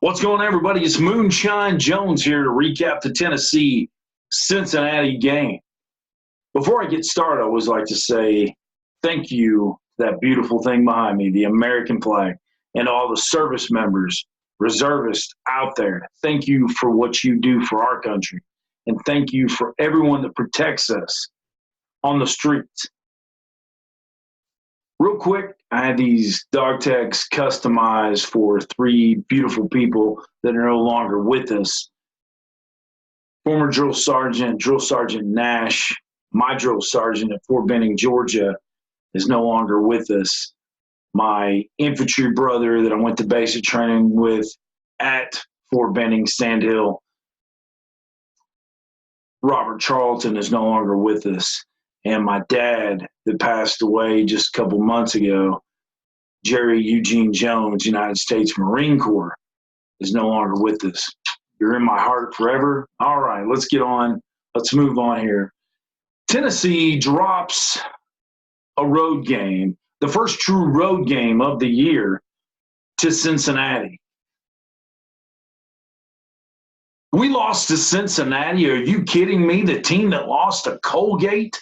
What's going on, everybody? It's Moonshine Jones here to recap the Tennessee-Cincinnati game. Before I get started, I always like to say thank you to that beautiful thing behind me, the American flag, and all the service members, reservists out there. Thank you for what you do for our country, and thank you for everyone that protects us on the streets. Real quick, I had these dog tags customized for three beautiful people that are no longer with us. Former Drill Sergeant Nash, my drill sergeant at Fort Benning, Georgia, is no longer with us. My infantry brother that I went to basic training with at Fort Benning, Sandhill, Robert Charlton, is no longer with us. And my dad that passed away just a couple months ago, Jerry Eugene Jones, United States Marine Corps, is no longer with us. You're in my heart forever. All right, let's get on. Let's move on here. Tennessee drops a road game, the first true road game of the year, to Cincinnati. We lost to Cincinnati. Are you kidding me? The team that lost to Colgate?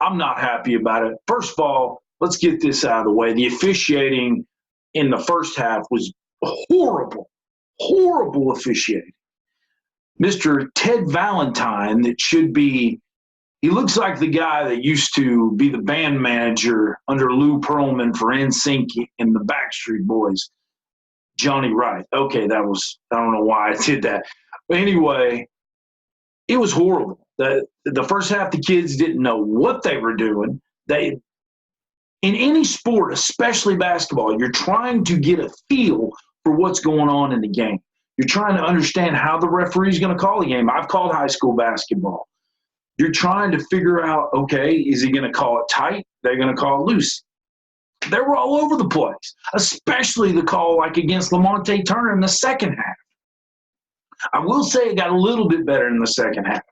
I'm not happy about it. First of all, let's get this out of the way. The officiating in the first half was horrible, horrible officiating. Mr. Ted Valentine, that should be, he looks like the guy that used to be the band manager under Lou Pearlman for Cincy and the Backstreet Boys, Johnny Wright. Okay, I don't know why I did that. But anyway, it was horrible. The first half, the kids didn't know what they were doing. In any sport, especially basketball, you're trying to get a feel for what's going on in the game. You're trying to understand how the referee is going to call the game. I've called high school basketball. You're trying to figure out, okay, is he going to call it tight? They're going to call it loose. They were all over the place, especially the call like against Lamonte Turner in the second half. I will say it got a little bit better in the second half.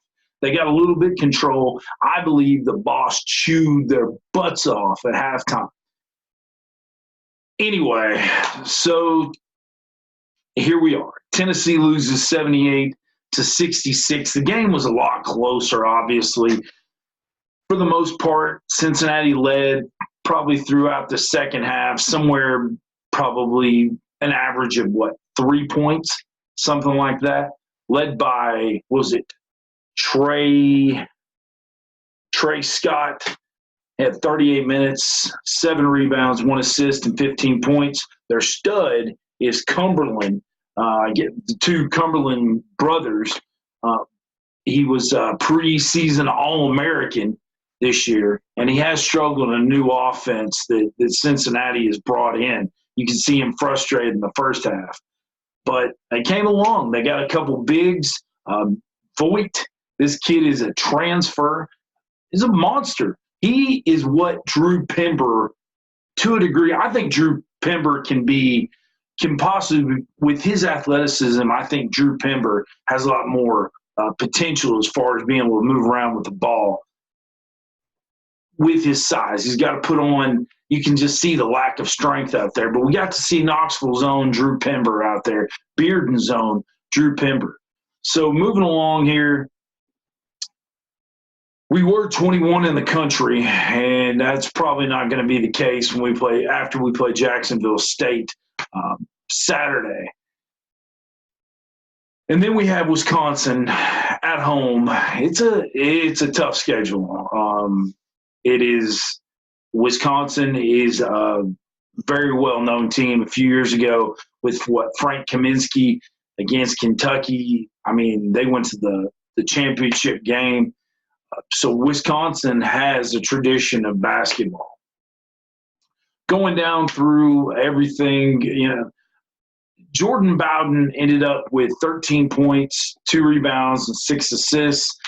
They got a little bit control. I believe the boss chewed their butts off at halftime. Anyway, so here we are. Tennessee loses 78-66. The game was a lot closer, obviously. For the most part, Cincinnati led probably throughout the second half, somewhere probably an average of, 3 points, something like that, led by, Trey Scott had 38 minutes, 7 rebounds, 1 assist, and 15 points. Their stud is Cumberland. The two Cumberland brothers. He was a preseason All-American this year, and he has struggled in a new offense that Cincinnati has brought in. You can see him frustrated in the first half. But they came along. They got a couple bigs. Voigt, this kid is a transfer. He's a monster. He is what Drew Pember, to a degree, I think Drew Pember can possibly, with his athleticism, I think Drew Pember has a lot more potential as far as being able to move around with the ball with his size. He's got to put on – you can just see the lack of strength out there. But we got to see Knoxville's own Drew Pember out there, Bearden's own Drew Pember. So moving along here, we were 21 in the country, and that's probably not going to be the case after we play Jacksonville State Saturday. And then we have Wisconsin at home. It's a tough schedule. Wisconsin is a very well-known team. A few years ago with Frank Kaminsky against Kentucky. I mean, they went to the championship game. So Wisconsin has a tradition of basketball. Going down through everything, Jordan Bowden ended up with 13 points, 2 rebounds, and 6 assists.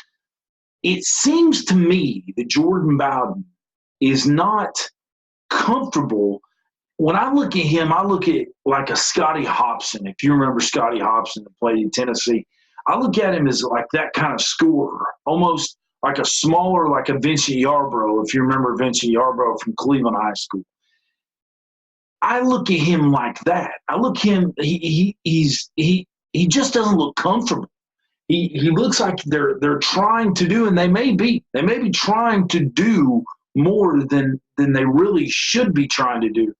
It seems to me that Jordan Bowden is not comfortable. When I look at him, I look at like a Scotty Hobson. If you remember Scotty Hobson that played in Tennessee, I look at him as like that kind of scorer, almost like a smaller, like a Vincent Yarbrough, if you remember Vincent Yarbrough from Cleveland High School. I look at him like that. I look him. He just doesn't look comfortable. He looks like they're trying to do, and they may be trying to do more than they really should be trying to do.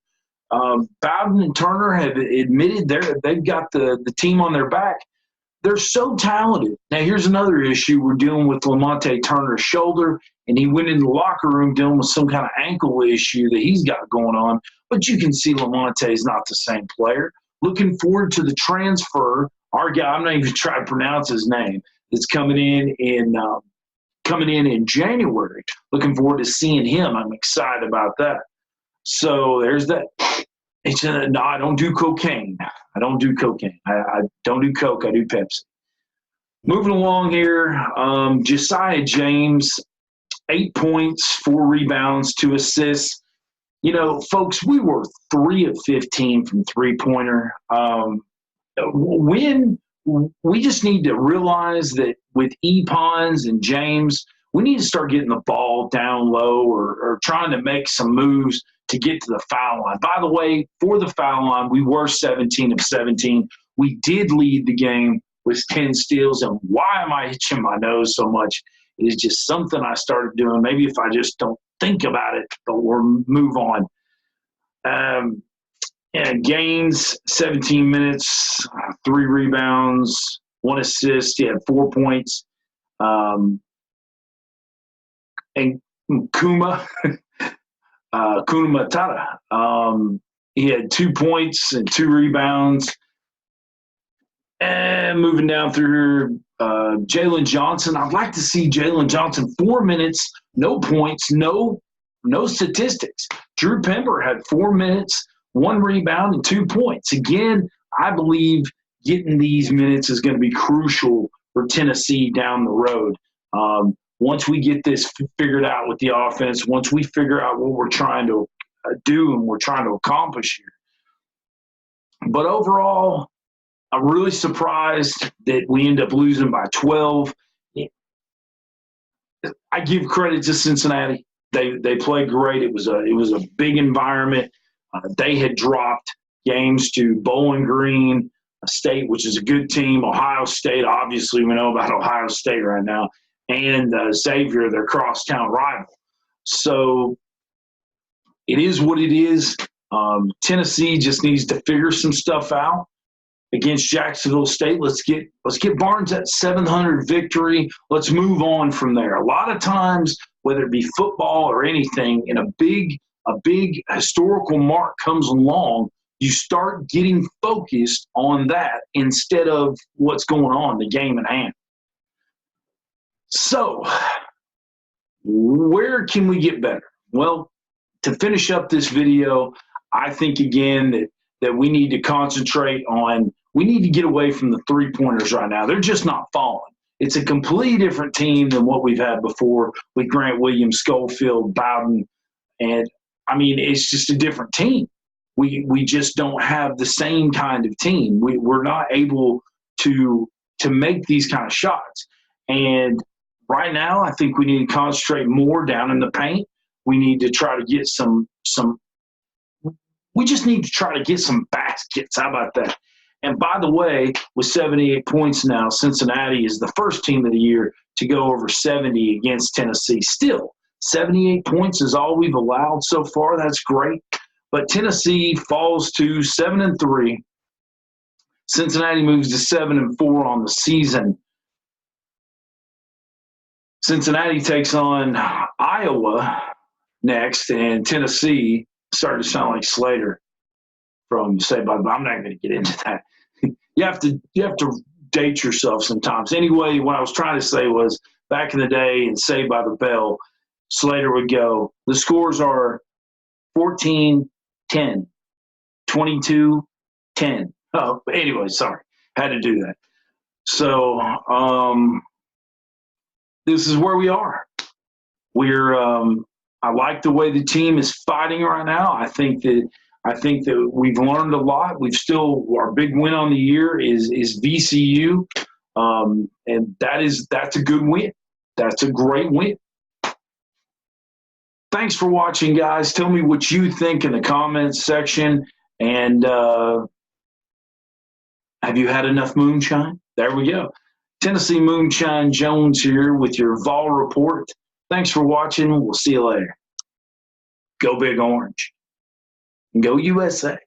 Bowden and Turner have admitted they've got the team on their back. They're so talented. Now, here's another issue. We're dealing with Lamonte Turner's shoulder, and he went in the locker room dealing with some kind of ankle issue that he's got going on. But you can see Lamonte's not the same player. Looking forward to the transfer. Our guy, I'm not even trying to pronounce his name, that's coming in January. Looking forward to seeing him. I'm excited about that. So there's that. No, I don't do cocaine. I don't do cocaine. I don't do Coke. I do Pepsi. Moving along here, Josiah James, 8 points, 4 rebounds, 2 assists. You know, folks, we were 3 of 15 from three-pointer. When we just need to realize that with Pons and James, we need to start getting the ball down low or trying to make some moves to get to the foul line. By the way, for the foul line, we were 17 of 17. We did lead the game with 10 steals. And why am I itching my nose so much? It is just something I started doing. Maybe if I just don't think about it, but we'll move on. And Gaines, 17 minutes, 3 rebounds, 1 assist. He had 4 points. And Kuma Matata, he had 2 points and 2 rebounds. And moving down through Jalen Johnson, I'd like to see Jalen Johnson 4 minutes, no points, no statistics. Drew Pember had 4 minutes, 1 rebound, and 2 points. Again, I believe getting these minutes is going to be crucial for Tennessee down the road. Once we get this figured out with the offense, once we figure out what we're trying to do and we're trying to accomplish here. But overall, I'm really surprised that we end up losing by 12. I give credit to Cincinnati. They played great. It was a big environment. They had dropped games to Bowling Green State, which is a good team. Ohio State, obviously, we know about Ohio State right now. And Xavier, their crosstown rival. So it is what it is. Tennessee just needs to figure some stuff out against Jacksonville State. Let's get Barnes that 700 victory. Let's move on from there. A lot of times, whether it be football or anything, and a big historical mark comes along, you start getting focused on that instead of what's going on, the game at hand. So, where can we get better? Well, to finish up this video, I think, again, that we need to concentrate on – we need to get away from the three-pointers right now. They're just not falling. It's a completely different team than what we've had before with Grant Williams, Schofield, Bowden. And, I mean, it's just a different team. We just don't have the same kind of team. We're not able to make these kind of shots. And – right now, I think we need to concentrate more down in the paint. We need to try to get some we just need to try to get some baskets. How about that? And by the way, with 78 points now, Cincinnati is the first team of the year to go over 70 against Tennessee. Still, 78 points is all we've allowed so far. That's great. But Tennessee falls to 7-3. Cincinnati moves to 7-4 on the season. Cincinnati takes on Iowa next, and Tennessee started to sound like Slater from Saved by the Bell. I'm not going to get into that. You have to date yourself sometimes. Anyway, what I was trying to say was back in the day in Saved by the Bell, Slater would go, the scores are 14-10, 22-10. Oh, anyway, sorry. Had to do that. So, this is where we are. I like the way the team is fighting right now. I think that we've learned a lot. Our big win on the year is VCU, and that's a good win. That's a great win. Thanks for watching, guys. Tell me what you think in the comments section. And have you had enough moonshine? There we go. Tennessee Moonshine Jones here with your Vol report. Thanks for watching. We'll see you later. Go Big Orange. Go USA.